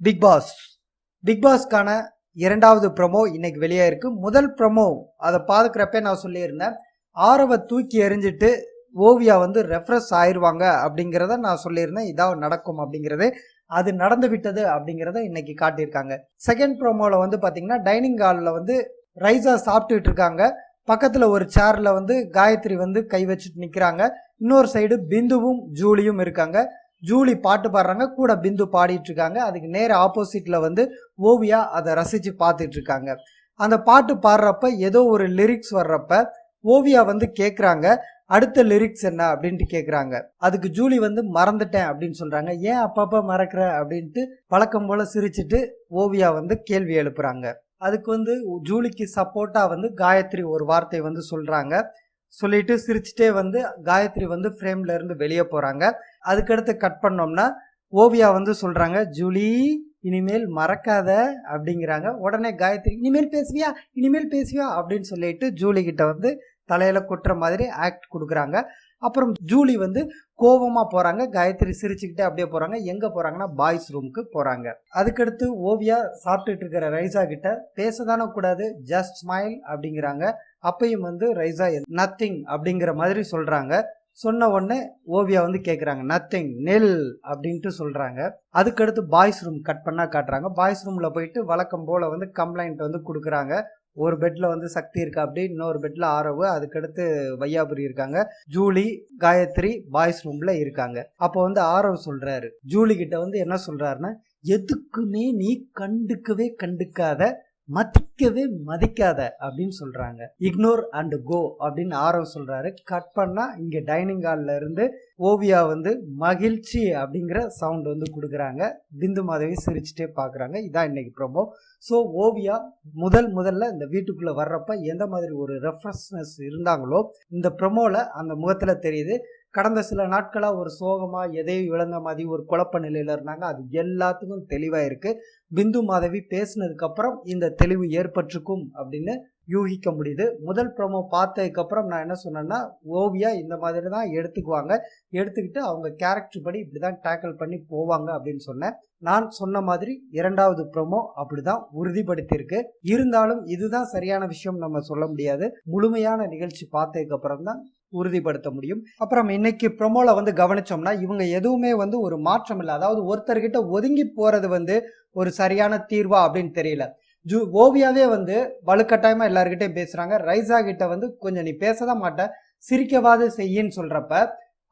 Big பாஸ்க்கான இரண்டாவது promo இன்னைக்கு வெளியே இருக்கு. முதல் ப்ரொமோ அதை பார்க்குறப்ப நான் சொல்லியிருந்தேன், ஆரவை தூக்கி எறிஞ்சிட்டு ஓவியா வந்து ரெஃப்ரெஷ் ஆயிடுவாங்க அப்படிங்கிறத நான் சொல்லியிருந்தேன். இதான் நடக்கும் அப்படிங்கிறது, அது நடந்து விட்டது அப்படிங்கிறத இன்னைக்கு காட்டியிருக்காங்க. செகண்ட் ப்ரோமோவில் வந்து பார்த்தீங்கன்னா, டைனிங் ஹாலில் வந்து ரைஸா சாப்பிட்டுட்டு இருக்காங்க. பக்கத்தில் ஒரு சேரில் வந்து காயத்ரி வந்து கை வச்சுட்டு நிற்கிறாங்க. இன்னொரு சைடு பிந்துவும் ஜூலியும் இருக்காங்க. ஜூலி பாட்டு பாடுறாங்க, கூட பிந்து பாடிட்டு இருக்காங்க. அதுக்கு நேர ஆப்போசிட்ல வந்து ஓவியா அதை ரசிச்சு பார்த்துட்டு இருக்காங்க. அந்த பாட்டு பாடுறப்ப ஏதோ ஒரு லிரிக்ஸ் வர்றப்ப ஓவியா வந்து கேட்குறாங்க, அடுத்த லிரிக்ஸ் என்ன அப்படின்ட்டு கேட்குறாங்க. அதுக்கு ஜூலி வந்து மறந்துட்டேன் அப்படின்னு சொல்றாங்க. ஏன் அப்பப்போ மறக்கிற அப்படின்ட்டு வழக்கம் போல சிரிச்சுட்டு ஓவியா வந்து கேள்வி எழுப்புறாங்க. அதுக்கு வந்து ஜூலிக்கு சப்போர்ட்டா வந்து காயத்ரி ஒரு வார்த்தை வந்து சொல்றாங்க. சொல்லிட்டு சிரிச்சுட்டே வந்து காயத்ரி வந்து ஃப்ரேம்ல இருந்து வெளியே போறாங்க. அதுக்கடுத்து கட் பண்ணோம்னா ஓவியா வந்து சொல்றாங்க, ஜூலி இனிமேல் மறக்காத அப்படிங்கிறாங்க. உடனே காயத்ரி இனிமேல் பேசுவியா அப்படின்னு சொல்லிட்டு ஜூலி கிட்ட வந்து தலையில கொட்டுற மாதிரி ஆக்ட் கொடுக்குறாங்க. அப்புறம் ஜூலி வந்து கோபமா போறாங்க. காயத்ரி சிரிச்சுக்கிட்டே அப்படியே போறாங்க. எங்க போறாங்கன்னா பாய்ஸ் ரூமுக்கு போறாங்க. அதுக்கடுத்து ஓவியா சாப்பிட்டுட்டு இருக்கிற ரைஸா கிட்ட பேசதானே கூடாது, ஜஸ்ட் ஸ்மைல் அப்படிங்கிறாங்க. அப்பயும் வந்து ரைஸா நத்திங் அப்படிங்கிற மாதிரி சொல்றாங்க. சொன்ன உடனே ஓவியா வந்து கேட்குறாங்க, நத்திங் நெல் அப்படின்ட்டு சொல்றாங்க. அதுக்கடுத்து பாய்ஸ் ரூம் கட் பண்ணா காட்டுறாங்க. பாய்ஸ் ரூம்ல போயிட்டு வழக்கம் போல வந்து கம்ப்ளைண்ட் வந்து கொடுக்குறாங்க. ஒரு பெட்ல வந்து சக்தி இருக்கா அப்படி, இன்னொரு பெட்ல ஆரவு, அதுக்கடுத்து வையாபுரி இருக்காங்க. ஜூலி காயத்ரி பாய்ஸ் ரூம்ல இருக்காங்க. அப்போ வந்து ஆரவு சொல்றாரு, ஜூலி கிட்ட வந்து என்ன சொல்றாருன்னா, எதுக்குமே நீ கண்டுக்காத, மதிக்காத அப்படின்னு சொல்றாங்க. இக்னோர் அண்ட் கோ அப்படின்னு ஆரவ் சொல்றாரு. கட் பண்ணா இங்க டைனிங் ஹால்ல இருந்து ஓவியா வந்து மகிழ்ச்சி அப்படிங்கிற சவுண்ட் வந்து கொடுக்குறாங்க. பிந்து மாதவி சிரிச்சுட்டே பாக்குறாங்க. இதான் இன்னைக்கு ப்ரோமோ. ஸோ ஓவியா முதல்ல இந்த வீட்டுக்குள்ள வர்றப்ப எந்த மாதிரி ஒரு ரெஃப்ரெஷ்னஸ் இருந்தாங்களோ இந்த ப்ரோமோல அந்த முகத்துல தெரியுது. கடந்த சில நாட்களா ஒரு சோகமா எதையும் இழந்த மாதிரி ஒரு குழப்ப நிலையில இருந்தாங்க. அது எல்லாத்துக்கும் தெளிவா இருக்கு. பிந்து மாதவி பேசினதுக்கு அப்புறம் இந்த தெளிவு ஏற்பட்டிருக்கும் அப்படின்னு யூகிக்க முடியுது. முதல் ப்ரோமோ பார்த்ததுக்கு அப்புறம் நான் என்ன சொன்னேன்னா, ஓவியா இந்த மாதிரி தான் எடுத்துக்கிட்டு அவங்க கேரக்டர் படி இப்படிதான் டேக்கிள் பண்ணி போவாங்க அப்படின்னு சொன்னேன். நான் சொன்ன மாதிரி இரண்டாவது ப்ரோமோ அப்படிதான் உறுதிப்படுத்தியிருக்கு. இருந்தாலும் இதுதான் சரியான விஷயம் நம்ம சொல்ல முடியாது. முழுமையான நிகழ்ச்சி பார்த்ததுக்கு அப்புறம் தான் உறுதிப்படுத்த முடியும். அப்புறம் இன்னைக்கு ப்ரோமோல வந்து கவனிச்சோம்னா, இவங்க எதுவுமே வந்து ஒரு மாற்றம் இல்லை. அதாவது ஒருத்தர்கிட்ட ஒதுங்கி போறது வந்து ஒரு சரியான தீர்வா அப்படின்னு தெரியல. ஓவியாவே வந்து வலுக்கட்டாயமா எல்லார்கிட்டையும் பேசுறாங்க. ரைஸா கிட்ட வந்து கொஞ்சம் நீ பேசதான் மாட்ட, சிரிக்கவாது செய்யின்னு சொல்றப்ப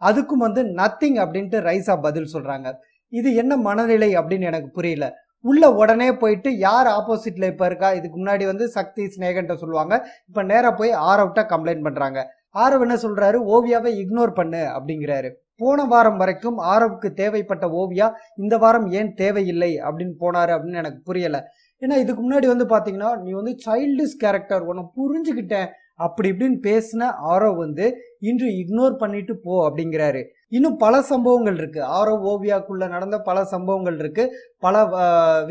அதுக்கும் வந்து நத்திங் அப்படின்ட்டு ரைஸா பதில் சொல்றாங்க. இது என்ன மனநிலை அப்படின்னு எனக்கு புரியல. உள்ள உடனே போயிட்டு யார் ஆப்போசிட்ல இப்ப இருக்கா, இதுக்கு முன்னாடி வந்து சக்தி ஸ்நேகன்ட்ட சொல்லுவாங்க, இப்ப நேரா போய் ஆரவ்ட்ட கம்ப்ளைண்ட் பண்றாங்க. ஆரவ் என்ன சொல்றாரு, ஓவியாவை இக்னோர் பண்ணு அப்படிங்கிறாரு. போன வாரம் வரைக்கும் ஆரவுக்கு தேவைப்பட்ட ஓவியா இந்த வாரம் ஏன் தேவையில்லை அப்படின்னு போனாரு அப்படின்னு எனக்கு புரியல. ஏன்னா இதுக்கு முன்னாடி வந்து பாத்தீங்கன்னா, நீ வந்து சைல்டிஷ் கேரக்டர், உன்னை புரிஞ்சுக்கிட்டேன் அப்படி இப்படின்னு பேசின ஆரவ் வந்து இன்று இக்னோர் பண்ணிட்டு போ அப்படிங்கிறாரு. இன்னும் பல சம்பவங்கள் இருக்கு. ஆரவ் ஓவியாக்குள்ள நடந்த பல சம்பவங்கள் இருக்கு. பல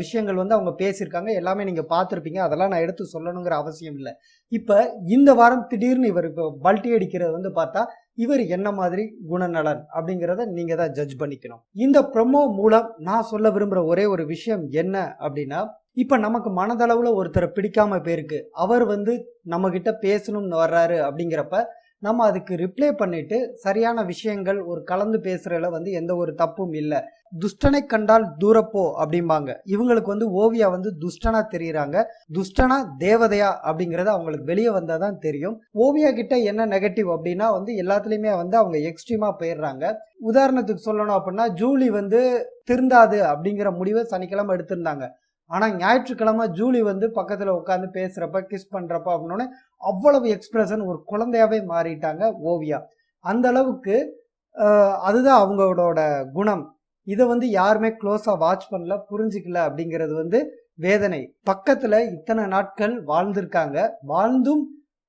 விஷயங்கள் வந்து அவங்க பேசியிருக்காங்க. எல்லாமே நீங்க பார்த்துருப்பீங்க. அதெல்லாம் நான் எடுத்து சொல்லணுங்கிற அவசியம் இல்லை. இப்ப இந்த வாரம் திடீர்னு இவர் இப்போ பல்ட்டி அடிக்கிறது வந்து பார்த்தா இவர் என்ன மாதிரி குணநலன் அப்படிங்கிறத நீங்க தான் ஜட்ஜ் பண்ணிக்கணும். இந்த ப்ரோமோ மூலம் நான் சொல்ல விரும்புற ஒரே ஒரு விஷயம் என்ன அப்படின்னா, இப்ப நமக்கு மனதளவுல ஒருத்தரை பிடிக்காம போயிருக்கு, அவர் வந்து நம்ம கிட்ட பேசணும்னு வர்றாரு அப்படிங்கிறப்ப நம்ம அதுக்கு ரிப்ளை பண்ணிட்டு சரியான விஷயங்கள் ஒரு கலந்து பேசுறதுல வந்து எந்த ஒரு தப்பும் இல்லை. துஷ்டனை கண்டால் தூரப்போ அப்படிம்பாங்க. இவங்களுக்கு வந்து ஓவியா வந்து துஷ்டனா தெரியுறாங்க. துஷ்டனா தேவதையா அப்படிங்கறது அவங்களுக்கு வெளியே வந்தாதான் தெரியும். ஓவியா கிட்ட என்ன நெகட்டிவ் அப்படின்னா வந்து எல்லாத்துலயுமே வந்து அவங்க எக்ஸ்ட்ரீமா போயிடுறாங்க. உதாரணத்துக்கு சொல்லணும் அப்படின்னா, ஜூலி வந்து திருந்தாது அப்படிங்கிற முடிவை சனிக்கிழமை எடுத்திருந்தாங்க. ஆனா ஞாயிற்றுக்கிழமை ஜூலி வந்து பக்கத்துல உட்காந்து பேசுறப்ப கிஸ் பண்றப்ப அப்படின்னு அவ்வளவு எக்ஸ்பிரஷன், ஒரு குழந்தையாவே மாறிட்டாங்க ஓவியா. அந்த அளவுக்கு அதுதான் அவங்களோட குணம். இதை வந்து யாருமே க்ளோஸா வாட்ச் பண்ணல, புரிஞ்சுக்கல அப்படிங்கிறது வந்து வேதனை. பக்கத்துல இத்தனை நாட்கள் வாழ்ந்திருக்காங்க, வாழ்ந்தும்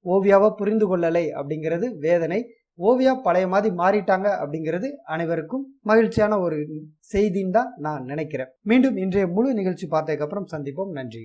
ஓவியாவை புரிந்து கொள்ளலை அப்படிங்கிறது வேதனை. ஓவியா பழைய மாதிரி மாறிட்டாங்க அப்படிங்கிறது அனைவருக்கும் மகிழ்ச்சியான ஒரு செய்தின்னு தான் நான் நினைக்கிறேன். மீண்டும் இன்றைய முழு நிகழ்ச்சி பார்த்ததுக்கு அப்புறம் சந்திப்போம். நன்றி.